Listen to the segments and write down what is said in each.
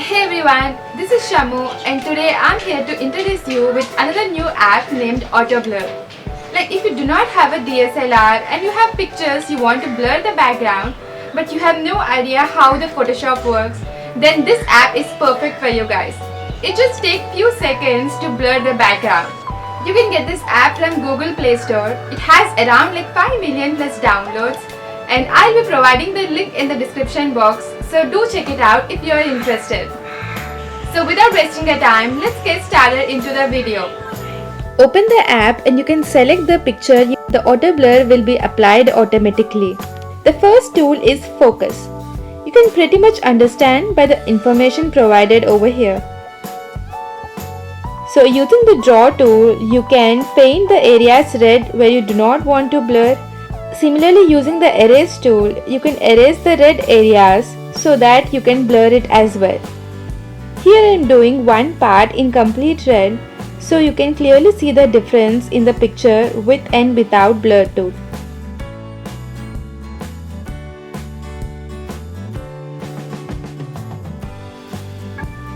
Hey everyone, this is Shamu and today I'm here to introduce you with another new app named Auto Blur. Like if you do not have a DSLR and you have pictures you want to blur the background but you have no idea how the Photoshop works, then this app is perfect for you guys. It just takes few seconds to blur the background. You can get this app from Google Play Store. It has around 5 million plus downloads and I'll be providing the link in the description box, so do check it out if you are interested. So without wasting your time, let's get started into the video. Open the app and you can select the picture. The auto blur will be applied automatically. The first tool is focus. You can pretty much understand by the information provided over here. So using the draw tool, you can paint the areas red where you do not want to blur. Similarly, using the erase tool, you can erase the red areas so that you can blur it as well. Here I am doing one part in complete red so you can clearly see the difference in the picture with and without blur tool.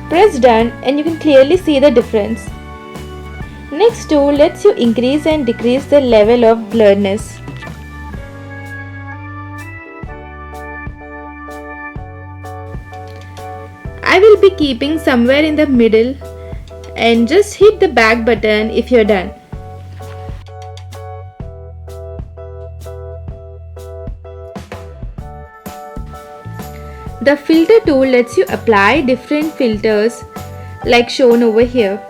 Press done and you can clearly see the difference. Next tool lets you increase and decrease the level of blurriness. I will be keeping somewhere in the middle and just hit the back button if you're done. The filter tool lets you apply different filters like shown over here.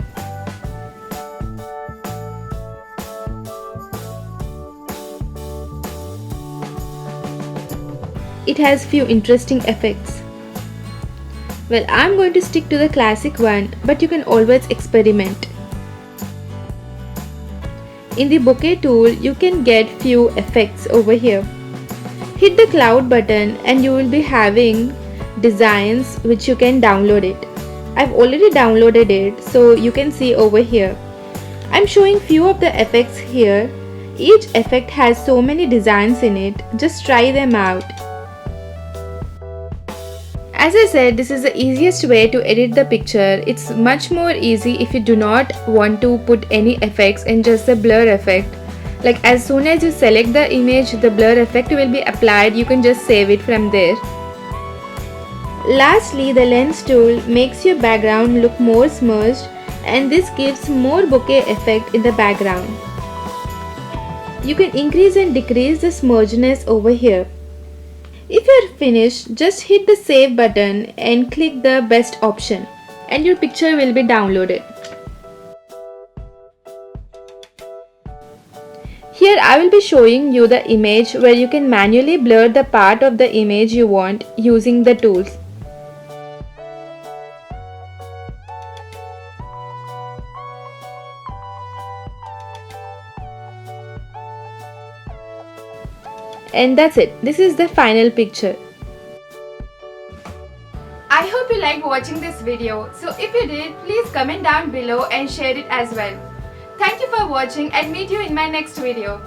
It has few interesting effects. Well, I'm going to stick to the classic one, but you can always experiment. In the bouquet tool, you can get few effects over here. Hit the cloud button and you will be having designs which you can download it. I've already downloaded it, so you can see over here. I'm showing few of the effects here. Each effect has so many designs in it. Just try them out. As I said, this is the easiest way to edit the picture. It's much more easy if you do not want to put any effects and just the blur effect. Like as soon as you select the image, the blur effect will be applied. You can just save it from there. Lastly, the lens tool makes your background look more smudged and this gives more bokeh effect in the background. You can increase and decrease the smudginess over here. If you are finished, just hit the save button and click the best option and your picture will be downloaded. Here I will be showing you the image where you can manually blur the part of the image you want using the tools. And that's it. This is the final picture. I hope you liked watching this video. So if you did, please comment down below and share it as well. Thank you for watching and meet you in my next video.